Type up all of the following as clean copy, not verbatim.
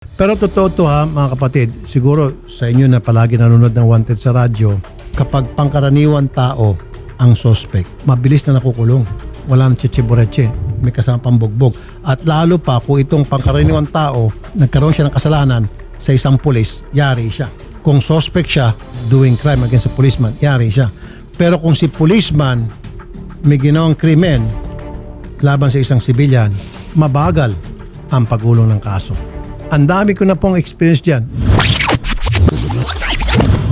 Pero totoo to ha, mga kapatid, siguro sa inyo na palagi nanonood ng Wanted sa radyo, kapag pangkaraniwan tao ang suspect, mabilis na nakukulong. Wala nang chichiboreche, may kasama pang bugbog. At lalo pa kung itong pangkaraniwan tao, nagkaroon siya ng kasalanan sa isang pulis, yari siya. Kung suspect siya, doing crime against a policeman, yari siya. Pero kung si policeman may ginawang krimen laban sa isang sibilyan, mabagal ang pagulong ng kaso. Ang dami ko na pong experience dyan.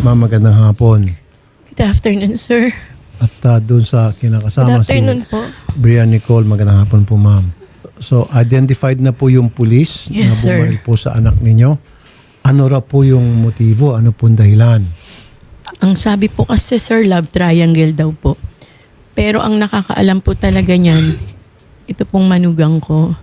Ma'am, magandang hapon. Good afternoon, sir. At doon sa kinakasama Good afternoon po. Brian Nicole, magandang hapon po, ma'am. So, identified na po yung pulis Yes, na bumaril sir. po sa anak ninyo. Ano ra po yung motibo? Ano pong dahilan? Ang sabi po kasi, sir, love triangle daw po. Pero ang nakakaalam po talaga niyan, ito pong manugang ko.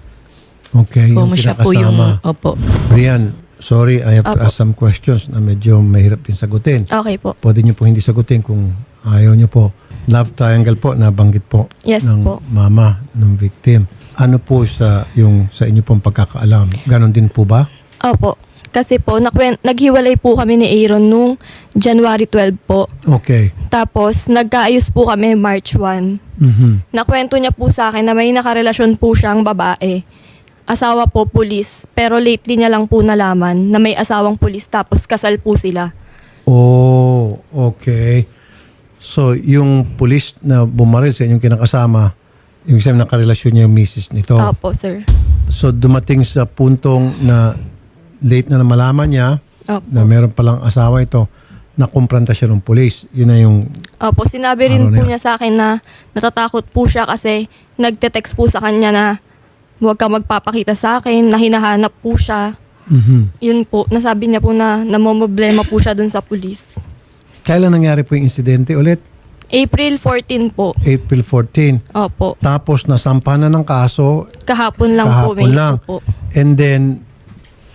Okay, yung Como siya po yung, kinakasama. opo. Brian, sorry, I have to Opo. ask some questions na medyo mahirap din sagutin. Okay po. Pwede nyo po hindi sagutin kung ayaw nyo po. Love triangle po, nabanggit po Yes ng po. mama ng victim. Ano po sa inyo pong pagkakaalam? Ganon din po ba? Opo. Kasi po, naghiwalay po kami ni Aaron nung January 12 po. Okay. Tapos, nagkaayos po kami March 1. Mhm. Nakwento niya po sa akin na may nakarelasyon po siyang babae. Asawa po, pulis. Pero lately niya lang po nalaman na may asawang pulis tapos kasal po sila. Oh, okay. So, yung pulis na bumaril sa inyong kinakasama, yung isang nakarelasyon niya yung misis nito. Opo, sir. So, dumating sa puntong na late na malaman niya Opo. na meron palang asawa ito, nakumpranta siya ng pulis. Yun na yung... Opo, sinabi rin Ano na po yan? niya sa akin na natatakot po siya kasi nagte-text po sa kanya na huwag ka magpapakita sa akin, na hinahanap po siya. Mhm. Yun po, nasabi niya po na namomroblema po siya dun sa pulis. Kailan nangyari po yung insidente ulit? April 14 po. April 14. Opo. Tapos nasampahan na ng kaso, Kahapon lang po. kahapon lang. Po. And then,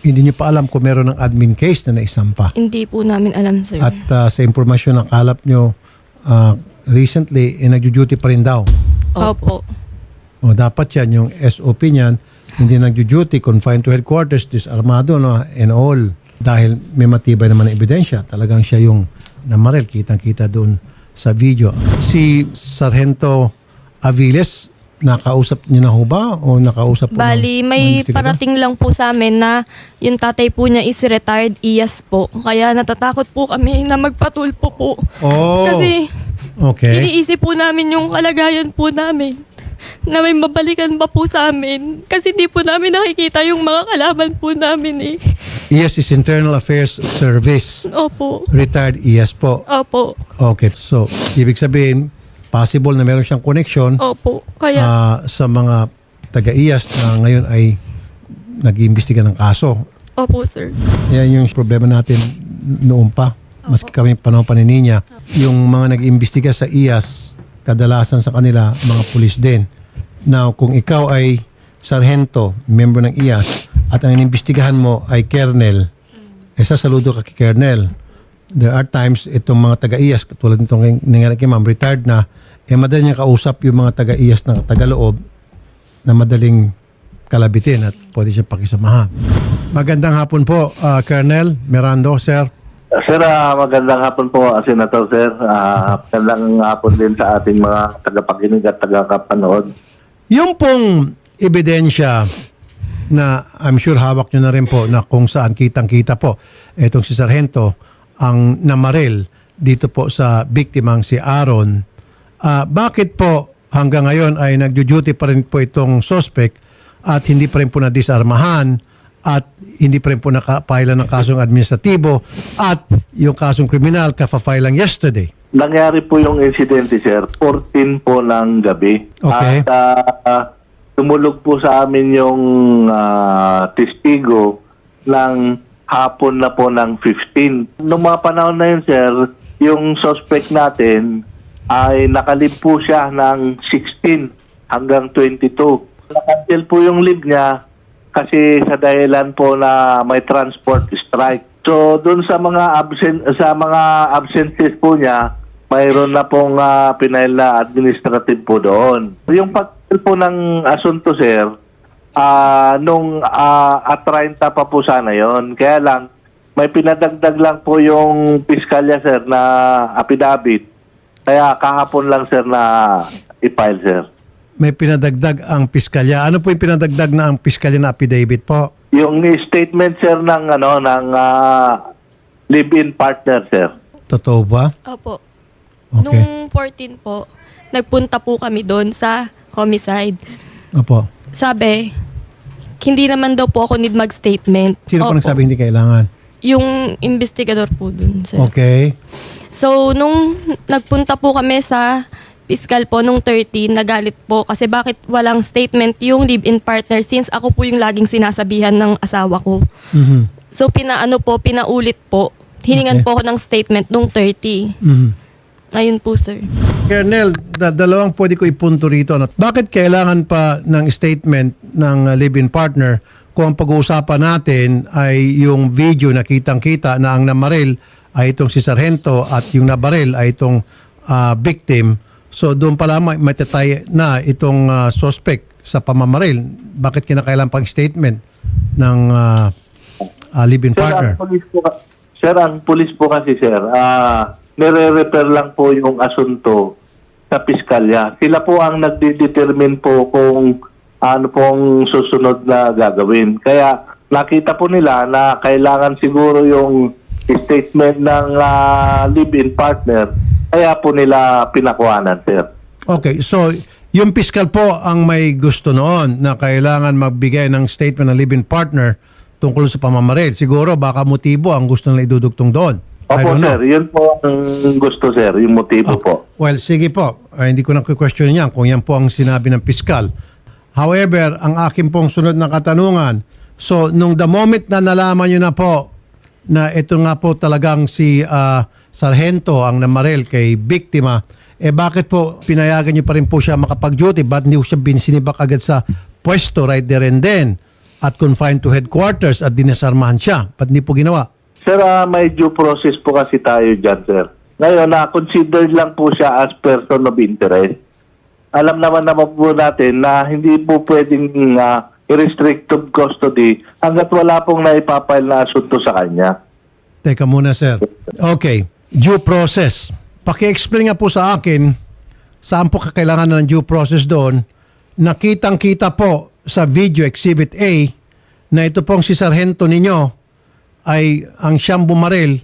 hindi niyo pa alam kung meron ng admin case na naisampa. Hindi po namin alam, sir. At sa impormasyon na kalap nyo, recently, nagjo-duty pa rin daw. Opo. O dapat yan, yung SOP niyan, hindi nagjo-duty, confined to headquarters, disarmado, no, and all. Dahil may matibay naman na ebidensya. Talagang siya yung namaril, kitang-kita doon sa video. Si Sargento Aviles, nakausap niyo na ho ba? O nakausap po Bali, ng may investigador? parating lang po sa amin na yung tatay po niya is retired IAS po. Kaya natatakot po kami na magpatulpo po. Oh, Kasi okay. iniisip po namin yung kalagayan po namin na may mabalikan pa po sa amin. Kasi di po namin nakikita yung mga kalaban po namin eh. Yes, is Internal Affairs Service. Opo. Retired ES po. Opo. Okay, so ibig sabihin, possible na meron siyang connection Opo. Kaya, sa mga taga-IAS na ngayon ay nag-iimbestiga ng kaso. opo sir. Yan yung problema natin noon pa. Maski kami panahon pa ni Ninya. Yung mga nag-iimbestiga sa IAS, kadalasan sa kanila, mga pulis din. Now, kung ikaw ay sarhento, member ng IAS, at ang inimbestigahan mo ay kernel, sasaludo ka kay kernel. There are times, itong mga taga-IAS, tulad nitong nangyari kay ma'am, retired na, madali niya kausap yung mga taga-IAS na taga-loob na madaling kalabitin at pwede siyang pakisamahan. Magandang hapon po, Colonel Mirando, sir. Sir, magandang hapon po, Senator Sir. Magandang hapon din sa ating mga tagapakinig at tagakapanood. Yung pong ebidensya na I'm sure hawak nyo na rin po na kung saan kitang-kita po itong si Sargento ang namaril dito po sa biktimang si Aaron. Bakit po hanggang ngayon ay nagjo-duty pa rin po itong suspect at hindi pa rin po na-disarmahan at hindi pa rin po nakapailan ng kasong administratibo at yung kasong kriminal kafa-file lang yesterday? Nangyari po yung insidente, Sir, 14 po ng gabi. Okay. At tumulog po sa amin yung testigo ng hapon na po ng 15. Noong mga panahon na yun, Sir, yung suspect natin ay nakalib po siya ng 16 hanggang 22. Nakancel po yung leave niya kasi sa dahilan po na may transport strike. So doon sa mga absences po niya, mayroon na pong pinail na administrative po doon. Yung pag po ng asunto, sir, nung at 30 pa po sana yon. Kaya lang, may pinadagdag lang po yung piskalya, sir, na affidavit. Kaya kahapon lang, sir, na i-file, sir. May pinadagdag ang piskalya. Ano po yung pinadagdag na ang piskalya na affidavit po? Yung statement, sir, ng live-in partner, sir. Totoo ba? Opo. Okay. Nung 14 po, nagpunta po kami doon sa homicide. Opo. Sabi, hindi naman daw po ako need mag-statement. Sino po Opo. nagsabi hindi kailangan? Yung investigador po doon, sir. Okay. So, nung nagpunta po kami sa piskal po nung 30, nagalit po kasi bakit walang statement yung live-in partner since ako po yung laging sinasabihan ng asawa ko. Mhm. So, pinaulit po. Hiningan Okay. po ako ng statement nung 30. Mhm. Ayun po, sir. Colonel, dalawang pwede ko ipunto rito. Bakit kailangan pa ng statement ng live-in partner kung ang pag-uusapan natin ay yung video na kitang-kita na ang namaril ay itong si Sargento at yung nabaril ay itong victim. So doon pala matatay na itong suspect sa pamamaril. Bakit kinakailangan pang statement ng live-in partner? Sir, ang pulis po kasi, sir, nire-refer lang po yung asunto sa piskalya. Sila po ang nagde-determine po kung ano pong susunod na gagawin. Kaya nakita po nila na kailangan siguro yung statement ng live-in partner. Kaya po nila pinakuhanan, sir. Okay, so yung piskal po ang may gusto noon na kailangan magbigay ng statement ng live-in partner tungkol sa pamamaril. Siguro baka motibo ang gusto nila idudugtong doon. I Opo, don't know. sir. Yun po ang gusto, sir. Yung motibo po. Well, sige po. Hindi ko na question yan kung yan po ang sinabi ng piskal. However, ang akin pong sunod na katanungan, so nung the moment na nalaman nyo na po na ito nga po talagang si Sargento ang namaril kay biktima, bakit po pinayagan nyo pa rin po siya makapag-duty? Ba't hindi siya sinibak agad sa pwesto right there and then at confined to headquarters at dinasarmahan siya? Ba't hindi po ginawa? Sir, may due process po kasi tayo dyan, sir. Ngayon, na-considered lang po siya as person of interest. Alam naman po natin na hindi po pwedeng restrictive custody hanggat wala pong naipapile na asunto sa kanya. Teka muna, sir. Okay. Due process. Paki-explain nga po sa akin saan po kakailangan ng due process doon. Nakitang-kita po sa video exhibit A na ito pong si Sargento ninyo ay ang siyang bumaril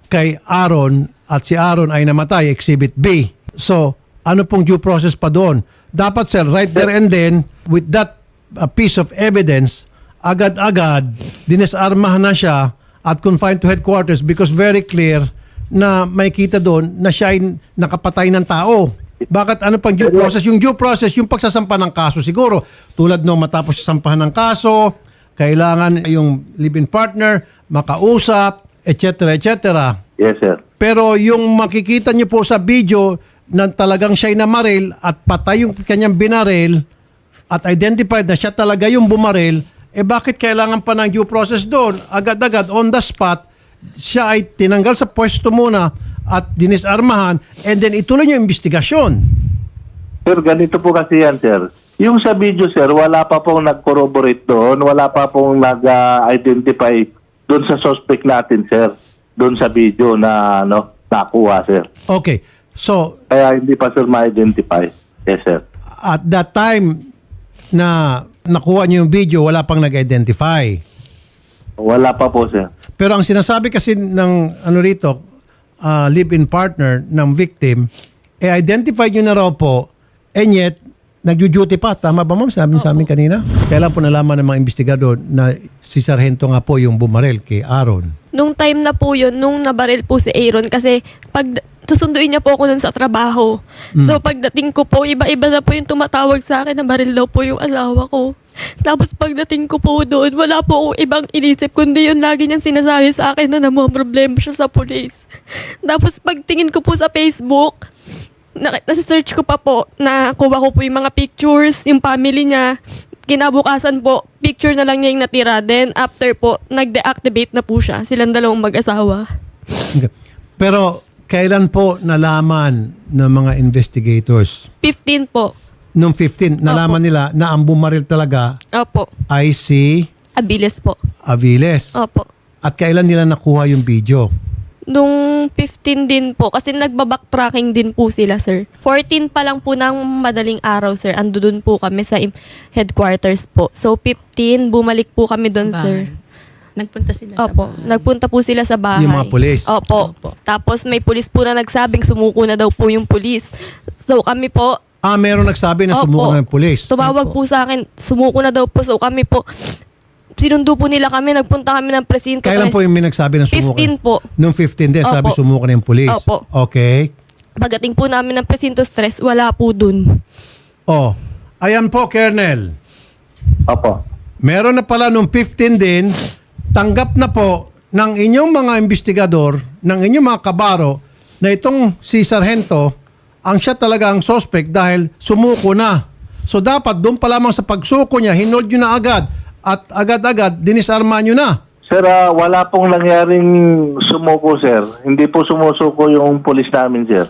kay Aaron at si Aaron ay namatay, exhibit B. So, ano pong due process pa doon? Dapat, sir, right there and then, with that piece of evidence, agad-agad, dinesarmahan na siya at confined to headquarters because very clear na may kita doon na siya ay nakapatay ng tao. Bakit ano pang due process? Yung due process, yung pagsasampa ng kaso siguro. Tulad nung matapos sampahan ng kaso, kailangan yung live-in partner, makausap, etc. etc. Yes, sir. Pero yung makikita niyo po sa video na talagang siya'y namaril at patay yung kanyang binaril at identified na siya talaga yung bumaril, bakit kailangan pa ng due process doon? Agad-agad, on the spot, siya ay tinanggal sa pwesto muna at dinisarmahan and then ituloy yung investigasyon. Sir, ganito po kasi yan, sir. Yung sa video, sir, wala pa pong nag-corroborate doon, wala pa pong nag-identify doon sa suspect natin, sir. Doon sa video na nakuha, sir. Okay. So, Kaya hindi pa, sir, ma-identify. Yes, sir. at that time na nakuha niyo yung video, wala pang nag-identify. Wala pa po, sir. Pero ang sinasabi kasi ng rito, live-in partner ng victim, identified nyo na raw po, and yet, nag-duty pa. Tama ba, ma'am? Sabi niyo sa amin kanina. Kailan po nalaman ng mga investigador na si Sargento nga po yung bumaril kay Aaron? Nung time na po yun, nung nabaril po si Aaron kasi pag susunduin niya po ako nun sa trabaho. So pagdating ko po, iba-iba na po yung tumatawag sa akin na baril daw po yung asawa ko. Tapos pagdating ko po doon, wala po akong ibang inisip kundi yun lagi niyang sinasabi sa akin na problema siya sa police. Tapos pagtingin ko po sa Facebook, nasi-search ko pa po, nakuha ko po yung mga pictures, yung family niya. Kinabukasan po, picture na lang niya yung natira. Then after po, nag-deactivate na po siya. Silang dalawang mag-asawa. Okay. Pero, kailan po nalaman ng mga investigators? 15 po. Noong 15, nalaman nila na ang bumaril talaga Opo. ay si Abiles po. Aviles. Opo. At kailan nila nakuha yung video? Nung 15 din po, kasi nagbabacktracking din po sila, sir. 14 pa lang po ng madaling araw, sir. Ando dun po kami sa headquarters po. So, 15, bumalik po kami dun, Sa sir. bahay. Nagpunta sila sa Opo. bahay. Nagpunta po sila sa bahay. Yung mga pulis? Opo. Opo. Tapos may pulis po na nagsabing sumuko na daw po yung pulis. So, kami po, Meron nagsabi na Opo. sumuko na ng pulis. tumawag po sa akin, sumuko na daw po. So, kami po, sinundo po nila kami, nagpunta kami ng presinto. Kailan po yung may nagsabi na sumuko? 15 po. Noong 15 din, sabi Opo. sumuko na yung pulis. Opo. Okay. Pagdating po namin ng presinto stress, wala po dun. Oh, ayan po, Colonel. Opo. Meron na pala nung 15 din, tanggap na po ng inyong mga investigador, ng inyong mga kabaro, na itong si Sargento, ang siya talaga ang suspect dahil sumuko na. So dapat doon pa lamang sa pagsuko niya, hinold nyo na agad at agad-agad dinisarma nyo na. Sir, wala pong nangyaring sumuko, sir. Hindi po sumusuko yung pulis namin, sir.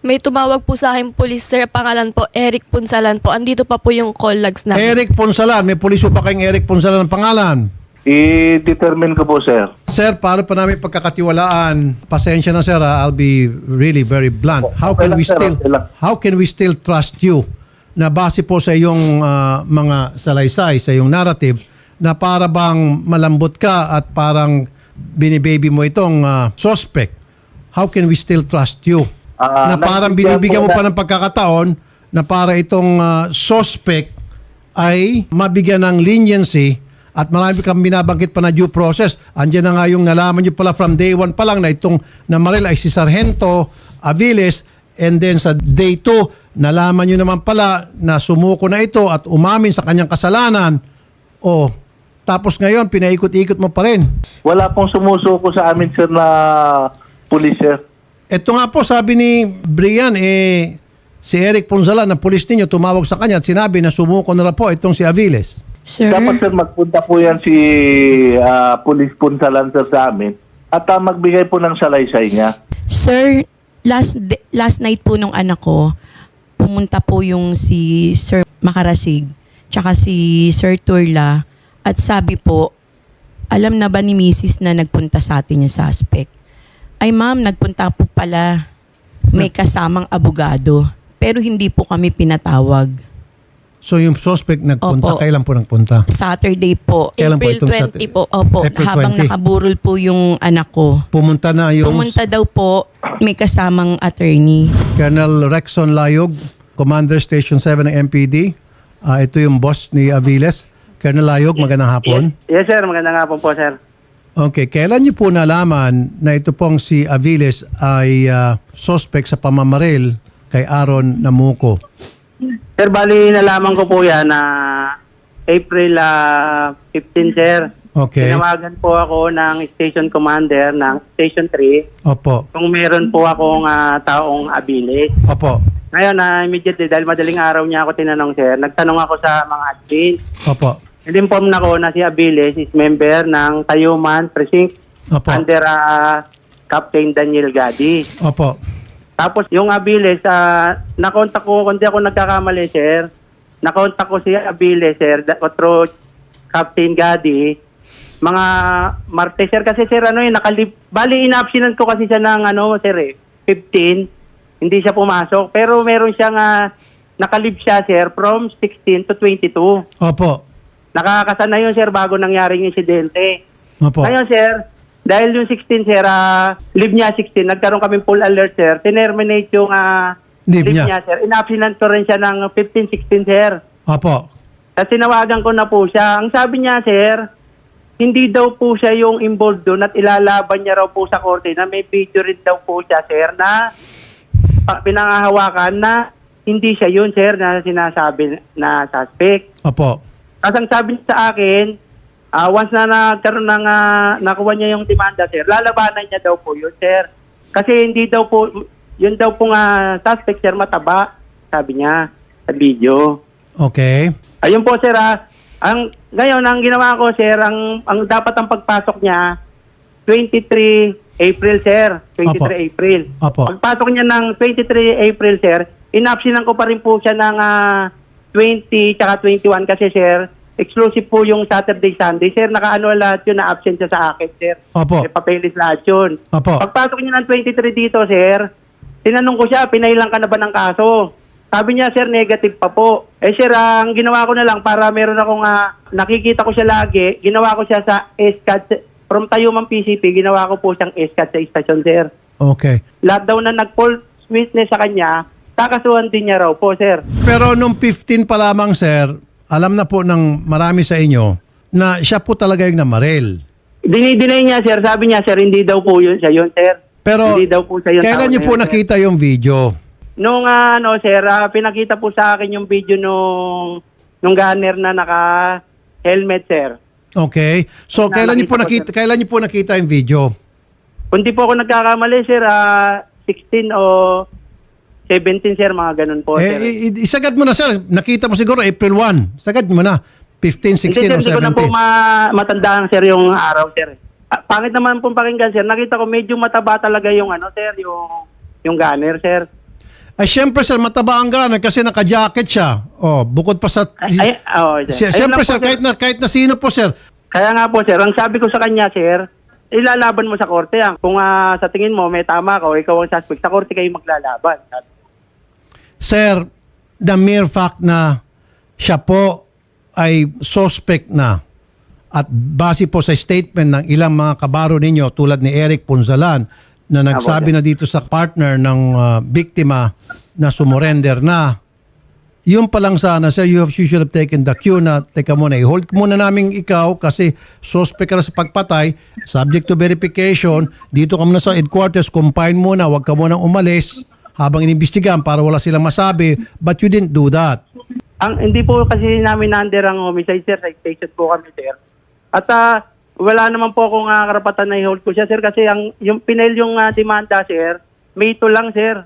May tumawag po sa akin police, sir. Pangalan po, Eric Punsalan po. Andito pa po yung call logs namin. Eric Ponsalan, may pulis pa kayong Eric Ponsalan ng pangalan. I-determine ko po, sir. Sir, para pa namin pagkakatiwalaan, pasensya na sir, I'll be really very blunt. How Okay can lang, we sir, still okay lang. how can we still trust you na base po sa iyong mga salaysay, sa iyong narrative na para bang malambot ka at parang binibaby mo itong suspect? How can we still trust you? Na parang binibigyan mo pa ng pagkakataon na para itong suspect ay mabigyan ng leniency at marami kang binabangkit pa na due process. Andiyan na nga yung nalaman nyo pala from day 1 pa lang na itong namaril ay si Sargento Aviles, and then sa day 2 nalaman nyo naman pala na sumuko na ito at umamin sa kanyang kasalanan. O, tapos ngayon pinaikot-ikot mo pa rin. Wala pong sumusuko sa amin, sir, na pulis, sir. Ito nga po sabi ni Brian, si Eric Ponsalan na pulis ninyo tumawag sa kanya at sinabi na sumuko na po itong si Aviles. Sir, Dapat, sir, magpunta po yan si Police Punsalan, sir, sa amin at magbigay po ng salaysay niya. Sir, last night po nung anak ko, pumunta po yung si Sir Makarasig, tsaka si Sir Turla, at sabi po, alam na ba ni Mrs. na nagpunta sa atin yung suspect? Ay ma'am, nagpunta po pala, may kasamang abogado, pero hindi po kami pinatawag. So yung suspect nagpunta, Opo. kailan po nagpunta? Saturday po. Kailan po April itong 20 po. Opo, April habang 20. nakaburol po yung anak ko. Pumunta na yung Pumunta daw po, may kasamang attorney. Colonel Rexon Layog, Commander Station 7 ng MPD. Ito yung boss ni Aviles. Colonel Layog, magandang hapon. Yes, sir. Magandang hapon po, sir. Okay, kailan niyo po nalaman na ito pong si Aviles ay suspect sa pamamaril kay Aaron Namuco? Sir, bali nalaman ko po yan na April 15, sir. Okay. Tinawagan po ako ng station commander ng Station 3 Opo. kung meron po akong taong Abiles. Opo. Ngayon, immediately, dahil madaling araw niya ako tinanong, sir, nagtanong ako sa mga admin. Opo. In-inform na ko na si Abiles is member ng Tayuman Precinct Opo. under Captain Daniel Gadi. Opo. Tapos yung Abiles, nakontak ko, kung di ako nagkakamali, sir, nakontak ko si Abiles, sir, through Captain Gadi, mga Martes, sir, kasi sir, bali inabsinan ko kasi siya ng, sir, 15, hindi siya pumasok, pero meron siyang, nakalib siya, sir, from 16 to 22. Opo. Nakakasana yun, sir, bago nangyaring insidente. Opo. Ngayon, sir, dahil yung 16, sir, leave niya 16, nagkaroon kami full alert, sir. Tinerminate yung Leave leave niya. niya, sir. Inabsinan ko rin siya ng 15, 16, sir. Opo. Tapos tinawagan ko na po siya. Ang sabi niya, sir, hindi daw po siya yung involved doon at ilalaban niya raw po sa korte na may video rin daw po siya, sir, na pinangahawakan na hindi siya yun, sir, na sinasabi na suspect. Opo. Tapos ang sabi niya sa akin, once na nagkaroon ng nakuha niya yung demanda, sir, lalabanan niya daw po yun, sir. Kasi hindi daw po, yun daw po suspect, sir, mataba, sabi niya sa video. Okay. Ayun po, sir, ngayon, ang ginawa ko, sir, ang dapat ang pagpasok niya, 23 April, sir. 23 Opo. April. Opo. Pagpasok niya ng 23 April, sir, inabsinan ko pa rin po siya ng 20 tsaka 21 kasi, sir, exclusive po yung Saturday, Sunday. Sir, naka-ano lahat yun na absent siya sa akin, sir. Opo. May papeles lahat yun. Opo. Pagpasok niya ng 23 dito, sir, tinanong ko siya, pinailang ka na ba ng kaso? Sabi niya, sir, negative pa po. Eh, sir, ang ginawa ko na lang para meron akong nakikita ko siya lagi, ginawa ko siya sa SCAD, from Tayumang PCP, ginawa ko po siyang SCAD sa istasyon, sir. Okay. Lahat daw na nag-false witness sa kanya, kakasuhan din niya raw po, sir. Pero nung 15 pa lamang, sir, alam na po ng marami sa inyo na siya po talaga yung namaril. Dinay niya, sir. Sabi niya, sir, hindi daw po yun siya yun, sir. Pero Hindi daw po siya yung kailan tao niyo na po yun, sir. nakita yung video? Nung sir, pinakita po sa akin yung video nung gunner na naka-helmet, sir. Okay. So Na- kailan niyo po nakita ko, nakita, kailan niyo po nakita yung video? Kung di po ako nagkakamali, sir, 16 o 17, sir, mga ganun po, sir. Isagad mo na, sir. Nakita mo siguro April 1. Sagad mo na. 15, 16 Hindi, sir, o hindi ko na po 17. matandaan, sir, yung araw, sir. Pangit naman pong pakinggan, sir. Nakita ko medyo mataba talaga yung sir, yung gunner, sir. Ay, syempre, sir, mataba ang gunner kasi naka-jacket siya. Oh, bukod pa sa... Sir. Syempre, Ayun lang sir, po, kahit na sino po, sir. Kaya nga po, sir, ang sabi ko sa kanya, sir, ilalaban mo sa korte yan. Kung sa tingin mo may tama ka o ikaw ang suspect, sa korte kayo maglalaban. Sir, the mere fact na siya po ay suspect na at base po sa statement ng ilang mga kabaro ninyo tulad ni Eric Punzalan na nagsabi sir. na dito sa partner ng biktima na sumurrender na, yun pa lang sana, sir, you should have taken the cue na, teka muna, i-hold muna namin ikaw kasi suspect ka na sa pagpatay, subject to verification, dito ka muna sa headquarters, confine muna, huwag ka muna umalis habang inimbestigahan para wala silang masabi, but you didn't do that. Hindi po kasi namin na-under ang homicide, sir. Sa station po kami, sir. At wala naman po akong karapatan na i-hold ko siya, sir, kasi yung pinail yung demanda, sir, May 2 lang, sir.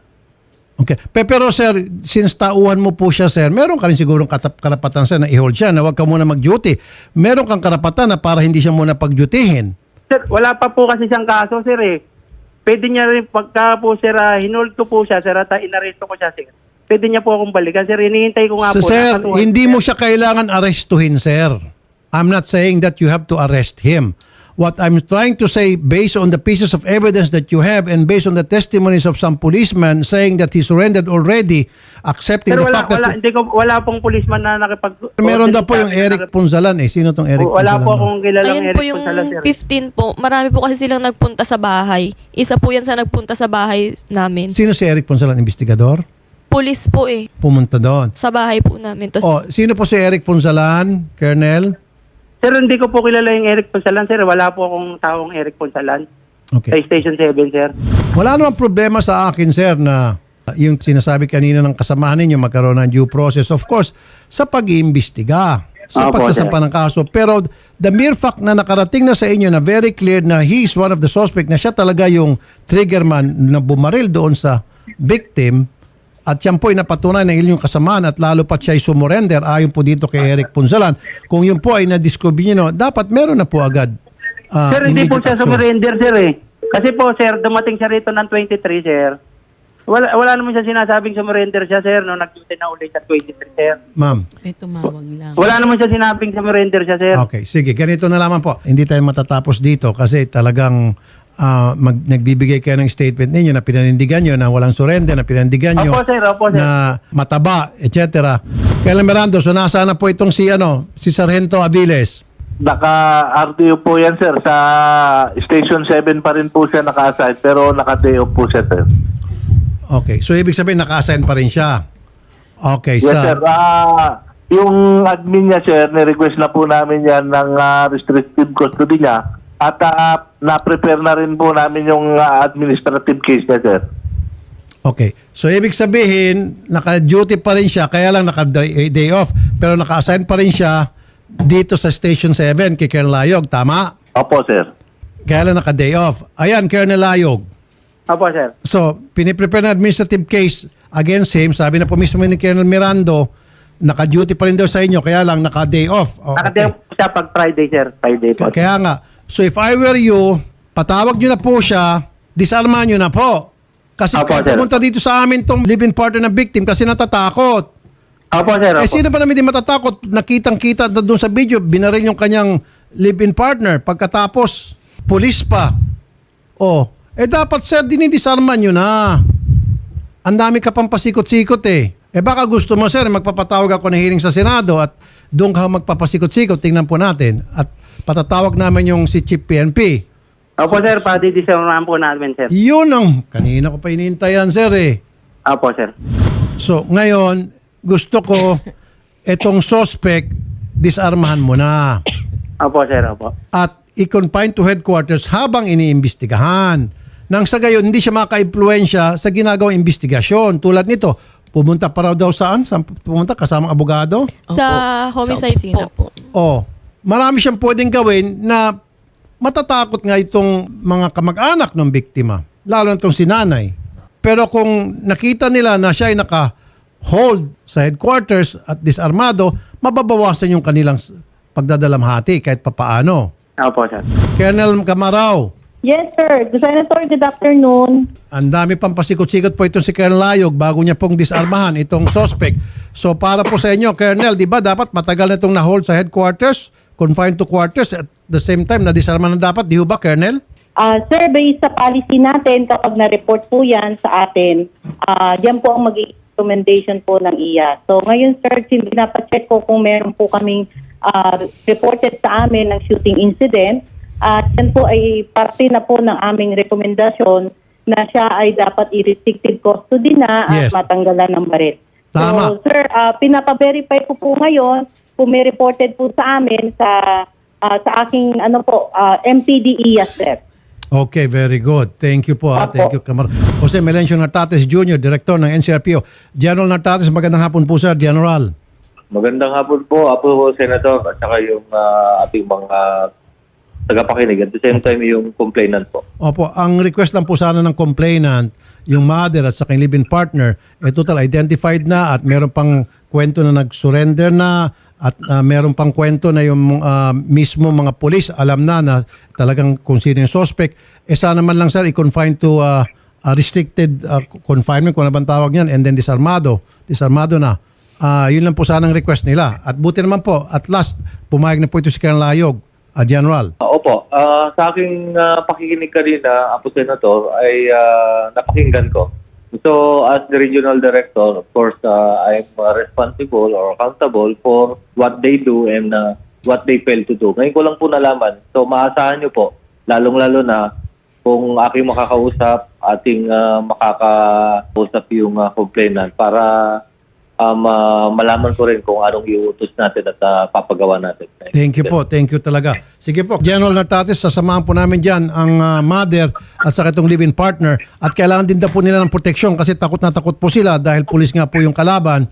Okay. Pero sir, since tauhan mo po siya, sir, meron ka rin sigurong karapatan, sir, na i-hold siya, na huwag ka muna mag-duty. Meron kang karapatan na para hindi siya muna pag-dutyhin. Sir, wala pa po kasi siyang kaso, sir, eh. Pwede niya rin, pagka po, sir, hinold ko po siya, sir, at inaresto ko siya, sir. Pwede niya po akong balikan, sir. Hinihintay ko nga So, po. sir, nakatuhan, hindi sir. mo siya kailangan arestuhin, sir. I'm not saying that you have to arrest him. What I'm trying to say, based on the pieces of evidence that you have and based on the testimonies of some policemen saying that he surrendered already, accepting Sir, the fact that... wala pong policeman na nakipag... Meron daw po yung Eric Punzalan eh. Sino tong Eric Wala Punzalan? po akong kilalang Ayun Eric po yung Punsalan, sir. 15 po. Marami po kasi silang nagpunta sa bahay. Isa po yan sa nagpunta sa bahay namin. Sino si Eric Punzalan? Investigador? Police po eh. Pumunta doon. Sa bahay po namin. Tapos, Oh, sino po si Eric Punzalan, Colonel? Sir, hindi ko po kilala yung Eric Punsalan, sir. Wala po akong taong Eric Punsalan. Sa Okay. Station 7, sir. Wala namang problema sa akin, sir, na yung sinasabi kanina ng kasamahan ninyo magkaroon ng due process. Of course, sa pag-iimbestiga, sa Opo, pagsasampa ng kaso. Pero the mere fact na nakarating na sa inyo na very clear na he is one of the suspect, na siya talaga yung triggerman na bumaril doon sa victim, at yan po ay napatunay ng inyong kasamaan at lalo pa siya ay sumurrender ayon po dito kay Eric Punzalan. Kung yun po ay na-discover nyo, dapat meron na po agad. Sir, hindi po immediate siya action. surrender, sir, eh. Kasi po, sir, dumating siya rito ng 23, sir. Wala naman siya sinasabing surrender siya, sir, no nag-duty na ulit sa 23, sir. Ma'am. May tumawag lang. Wala naman siya sinabing surrender siya, sir. Okay, sige. Ganito na lamang po. Hindi tayo matatapos dito kasi talagang nagbibigay kayo ng statement ninyo na pinanindigan nyo na walang surrender, na pinanindigan nyo Opo, sir. Opo, sir. na mataba, etc. Kailan Mirando, so nasaan na po itong si Sargento Aviles? Naka-RTO po yan, sir. Sa Station 7 pa rin po siya naka-assign, pero naka-day off po siya, sir. Okay, so ibig sabihin naka-assign pa rin siya. Okay, Yes, sir. Yung admin niya, sir, ni-request na po namin yan ng restrictive custody niya. At na-prepare na rin po namin yung administrative case niya, sir. Okay. So, ibig sabihin, naka-duty pa rin siya, kaya lang naka-day off, pero naka-assign pa rin siya dito sa Station 7 kay Colonel Layog. Tama? Opo, sir. Kaya lang naka-day off. Ayan, Colonel Layog. Opo, sir. So, piniprepare na administrative case against him. Sabi na po mismo ni Colonel Mirando, naka-duty pa rin daw sa inyo, kaya lang naka-day off. Oh, Nakadew po siya pag Friday, sir. Friday po. Kaya nga. So, if I were you, patawag nyo na po siya, disarmahan nyo na po. Kasi Apo, kaya sir. pumunta dito sa amin tong live-in partner ng victim kasi natatakot. Opo, sir. Opo. Sino ba naman di matatakot? Nakitang-kita na doon sa video, binaril yung kanyang live-in partner. Pagkatapos, pulis pa. Dapat sir, dinidisarman nyo na. Ang dami ka pang pasikot-sikot eh. Baka gusto mo sir, magpapatawag ako ng hearing sa Senado at doon ka magpapasikot-sikot. Tingnan po natin. At patatawag namin yung si Chief PNP. Opo, sir. Padi-disarman po namin, sir. Yun ang, kanina ko pa iniintayan sir eh. Opo, sir. So, ngayon, gusto ko itong suspect, disarmahan mo na. Opo, sir. Opo. At i-confine to headquarters habang iniimbestigahan. Nang sa gayon, hindi siya maka-impluensya sa ginagawang investigasyon. Tulad nito, pumunta pa raw daw saan? Pumunta kasamang abogado? Sa homicide opisina po. Marami siyang pwedeng gawin na matatakot nga itong mga kamag-anak ng biktima. Lalo na itong sinanay. Pero kung nakita nila na siya ay naka-hold sa headquarters at disarmado, mababawasan yung kanilang pagdadalamhati kahit papaano. Opo, sir. Colonel Camaraw, Yes, sir. Senator, good afternoon. ang dami pang pasikot-sikot po itong si Colonel Layog bago niya pong disarmahan itong suspect. So para po sa inyo, Colonel, di ba dapat matagal na itong na-hold sa headquarters, confined to quarters, at the same time na-disarman na dapat, di ba, Colonel? Sir, based sa policy natin, kapag na-report po yan sa atin, yan po ang magiging recommendation po ng iya. So ngayon, sir, pinapacheck ko kung meron po kaming reported sa amin ng shooting incident. Yan po ay parte na po ng aming rekomendasyon na siya ay dapat i-restricted custody na Yes. at matanggalan ng barit. Tama. So, sir, pinapa-verify ko po ngayon kung may reported po sa amin sa aking MPDE, sir. Okay, very good. Thank you po. Apo. Thank you, Camaraw. Jose Melencio Nartates Jr., Director ng NCRPO. General Nartates, magandang hapon po, sir, General. Magandang hapon po, Apo Senator, at saka yung ating mga tagapakinig. At the same time, yung complainant po. Opo, ang request lang po sana ng complainant, yung mother at saka yung live-in partner, total identified na at meron pang kwento na nag-surrender na at meron pang kwento na yung mismo mga polis alam na talagang kung sino yung suspect. Sana man lang sir, i-confine to restricted confinement, kung ano bang tawag niyan, and then disarmado na. Yun lang po sanang request nila. At buti naman po, at last, pumayag na po ito si Colonel Layog, General. Opo, sa aking pakikinig kanina, Apo Senator, ay napakinggan ko. So, as the regional director, of course, I'm responsible or accountable for what they do and what they fail to do. Ngayon ko lang po nalaman. So, maasahan nyo po, lalong-lalo na kung aking makakausap, ating makakausap yung complainant para malaman ko rin kung anong iutos natin at papagawa natin. Thank you po. Thank you talaga. Sige po, General Nartates, sasamahan po namin dyan ang mother at saka itong live-in partner at kailangan din daw po nila ng proteksyon kasi takot na takot po sila dahil pulis nga po yung kalaban,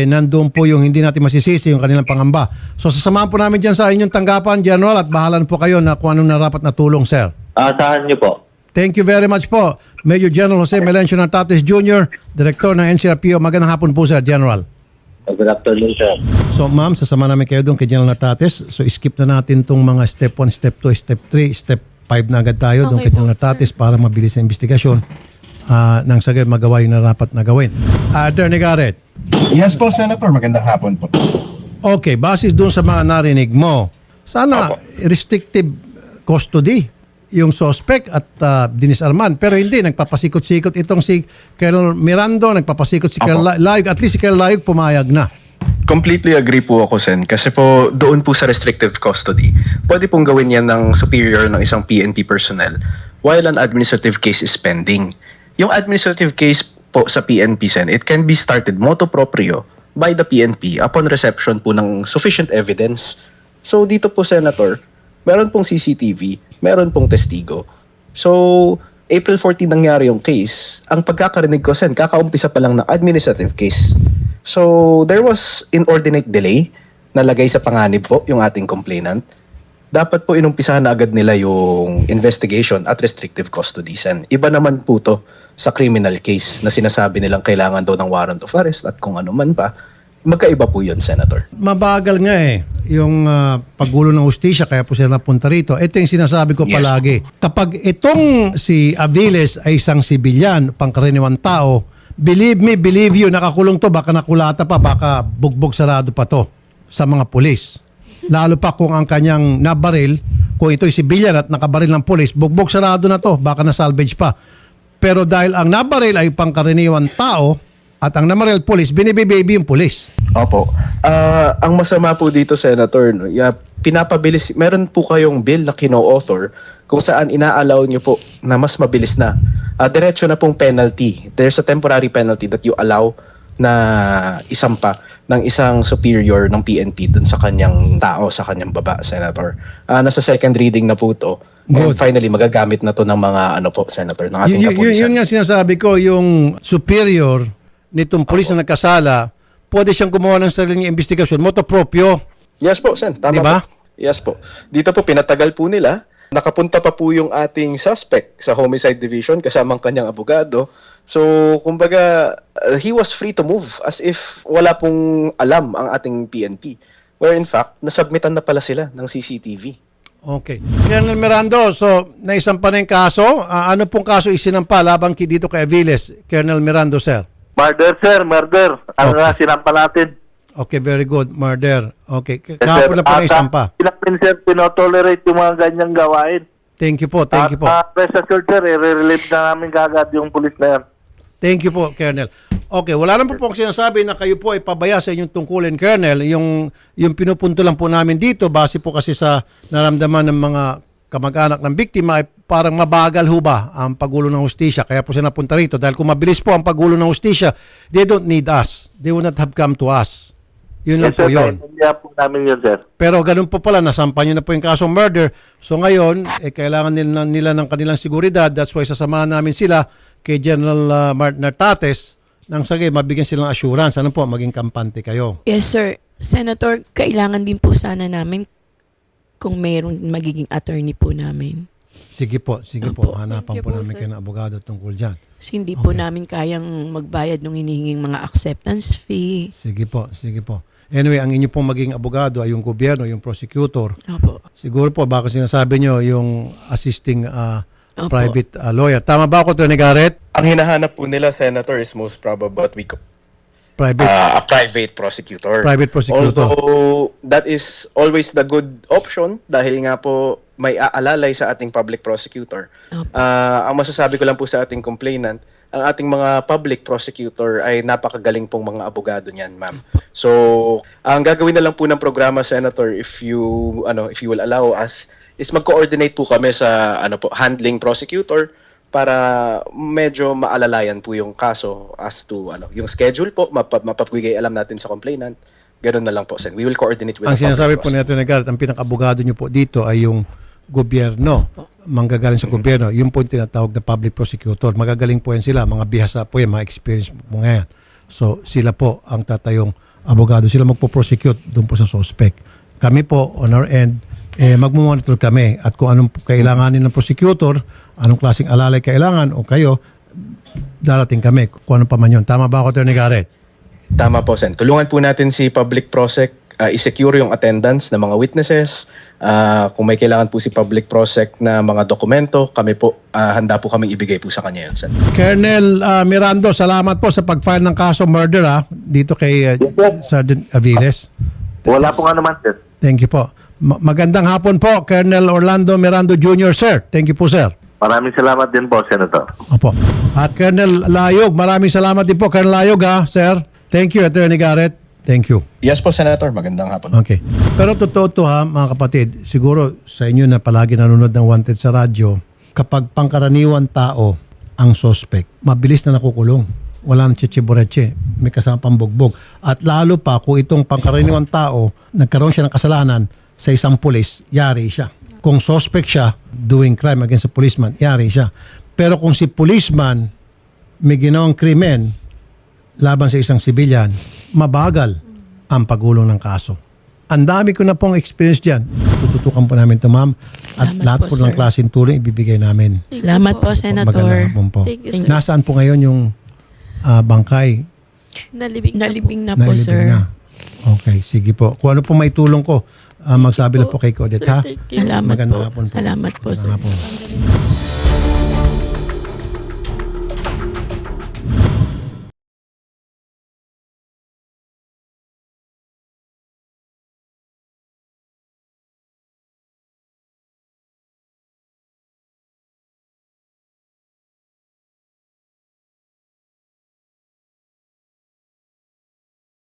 nandun po yung hindi natin masisisi yung kanilang pangamba. So sasamahan po namin dyan sa inyong tanggapan, General, at bahala po kayo na kung anong narapat na tulong, sir. Asahan nyo po. Thank you very much po, Major General Jose Melencio Nartates Jr., Director ng NCRPO. Magandang hapon po, sir, General. Good afternoon, sir. So, ma'am, sasama namin kayo doon kay General Nartates. So, skip na natin itong mga step 1, step 2, step 3, step 5 na agad tayo doon kay General Nartates para mabilis ang investigasyon nang sagad magawa yung narapat na gawin. Attorney Garrett. Yes po, Senator. Magandang hapon po. Okay, basis doon sa mga narinig mo, sana restrictive custody yung suspect at dinisarman. Pero hindi, nagpapasikot-sikot itong si Colonel Mirando, nagpapasikot si Colonel Layog. At least si Colonel Layog pumayag na. Completely agree po ako, Sen. Kasi po, doon po sa restrictive custody, pwede pong gawin yan ng superior ng isang PNP personnel while an administrative case is pending. Yung administrative case po sa PNP, Sen, it can be started motu proprio by the PNP upon reception po ng sufficient evidence. So dito po, Senator, meron pong CCTV, meron pong testigo. So, April 14 nangyari yung case. Ang pagkakarinig ko, Sen, kakaumpisa pa lang ng administrative case. So, there was inordinate delay na lagay sa panganib po yung ating complainant. Dapat po inumpisahan na agad nila yung investigation at restrictive custody, Sen. Iba naman po to sa criminal case na sinasabi nilang kailangan daw ng warrant of arrest at kung ano man pa. Magkaiba po yun, Senator. Mabagal nga yung paggulo ng hustisya kaya po sila napunta rito. Ito yung sinasabi ko palagi. Kapag itong si Aviles ay isang sibilyan, pangkaraniwang tao, Believe me, believe you, nakakulong to, baka nakulata pa, baka bugbog sarado pa to sa mga pulis. Lalo pa kung ang kanyang nabaril, kung ito'y civilian at nakabaril ng pulis, bugbog sarado na to, baka na-salvage pa. Pero dahil ang nabaril ay pangkaraniwan tao at ang namaril pulis, binibibaby yung pulis. Opo. Ang masama po dito, Senator, no, pinapabilis, meron po kayong bill na kino-author kung saan inaalaw nyo po na mas mabilis na. Diretso na pong penalty. There's a temporary penalty that you allow na isampa ng isang superior ng PNP dun sa kanyang tao, sa kanyang baba, Senator. Nasa second reading na po to. And Good. finally, magagamit na to ng mga Senator, ng ating kapulisan. Yun nga sinasabi ko, yung superior nitong pulis na nagkasala, pwede siyang gumawa ng sariling investigasyon, moto proprio. Yes po, Sen. Tama Diba? po. Yes po. Dito po, pinatagal po nila. Nakapunta pa po yung ating suspect sa homicide division kasamang kanyang abogado. So, kumbaga, he was free to move as if wala pong alam ang ating PNP. Where in fact, nasubmitan na pala sila ng CCTV. Okay. Colonel Mirando, so naisampa na yung kaso. Ano pong kaso isinampa labang dito kay Aviles? Colonel Mirando, sir. Murder, sir, murder. Ang sinampa natin. Okay, very good. Murder. Okay. Yes, Kahapon sir. na po naisampa. Namin, sir, pinotolerate yung mga ganyang gawain. Thank you po. Thank you po. Rest assured, sir, i-relieve na namin kagad yung pulis na yan. Thank you po, Colonel. Okay, wala naman po akong sinasabi na kayo po ay pabaya sa inyong tungkulin, Colonel. Yung pinupunto lang po namin dito, base po kasi sa naramdaman ng mga kamag-anak ng biktima, ay parang mabagal ho ba ang paggulo ng hustisya. Kaya po siya napunta rito. Dahil kung mabilis po ang paggulo ng hustisya, they don't need us. They will not have come to us. Yun lang Yes, po sir, yun. naiintindihan po namin yun, sir. Pero ganun po pala, nasampan nyo na po yung kasong murder. So ngayon, kailangan nila ng kanilang seguridad. That's why sasamahan namin sila kay General Martin Nartates nang sagay mabigyan silang assurance. Ano po, maging kampante kayo. Yes, sir. Senator, kailangan din po sana namin kung mayroong magiging attorney po namin. Sige po. Opo. Hanapan Thank you po po, namin sir. kayo ng abogado tungkol dyan. Kasi hindi po Okay. namin kayang magbayad ng hinihinging mga acceptance fee. Sige po. Anyway, ang inyo pong maging abogado ay yung gobyerno, yung prosecutor. Opo. Siguro po, baka sinasabi nyo yung assisting Opo. private lawyer. Tama ba ako, Tony Garrett? Ang hinahanap po nila, Senator, is most probably what we call Private. a private prosecutor. Private prosecutor. Although that is always the good option dahil nga po may aalalay sa ating public prosecutor. Opo. Ang masasabi ko lang po sa ating complainant, ang ating mga public prosecutor ay napakagaling pong mga abogado niyan, ma'am. So, ang gagawin na lang po ng programa, Senator, if you will allow us, is mag-coordinate po kami sa handling prosecutor para medyo maalalayan po yung kaso as to yung schedule po, mapapigay alam natin sa complainant. Ganun na lang po, Sen. We will coordinate with Ang the public sinasabi po prosecutor. ni Atty. Garrett, ang pinaka-abogado nyo po dito ay yung gobyerno. Manggagaling sa gobyerno. Yung po yung tinatawag na public prosecutor. Magagaling po yan sila. Mga bihasa po yan. Mga experience po ngayon. So, sila po ang tatayong abogado. Sila magpo-prosecute doon po sa suspect. Kami po, on our end, magmumonitor kami. At kung anong kailanganin ng prosecutor, anong klaseng alalay kailangan, o kayo, darating kami. Kung ano pa man yun. Tama ba ako, Atty. Garrett? Tama po, Sen. Tulungan po natin si public prosec, i-secure yung attendance ng mga witnesses. Kung may kailangan po si public prosec na mga dokumento, kami po, handa po kami ibigay po sa kanya yun, Sen. Colonel Mirando, salamat po sa pag-file ng kaso murder dito kay Sergeant Aviles. Wala pong ano man, sir. Thank you po. Magandang hapon po, Colonel Orlando Mirando Jr., sir. Thank you po, sir. Maraming salamat din po, Senator. Opo. At Colonel Layog, maraming salamat din po, Colonel Layog, sir. Thank you, Atty. Garrett. Thank you. Yes po, Senator. Magandang hapon. Okay. Pero totoo to mga kapatid, siguro sa inyo na palagi nanonood ng Wanted sa radyo, kapag pangkaraniwan tao ang suspect, mabilis na nakukulong. Wala nang chichiboreche, may kasama pang bugbog. At lalo pa kung itong pangkaraniwan tao, nagkaroon siya ng kasalanan sa isang pulis, yari siya. Kung suspect siya doing crime against a policeman, yari siya. Pero kung si policeman may ginawang krimen laban sa isang sibilyan, mabagal ang pagulong ng kaso. Ang dami ko na pong experience dyan. Tututukan po namin ito, ma'am. At Salamat lahat po, po ng sir. klaseng tulong ibibigay namin. Salamat po, Magandang Senator. hapon po. Thank you, sir. Nasaan po ngayon yung bangkay? Nalibing na po. Nalibing na po, Nailibing sir. na. Okay, sige po. Kung ano po may tulong ko, magsabi lang po kay Claudette, ha? Thank you. Salamat Magandang po. hapon po. Salamat po, sir. Magandang hapon.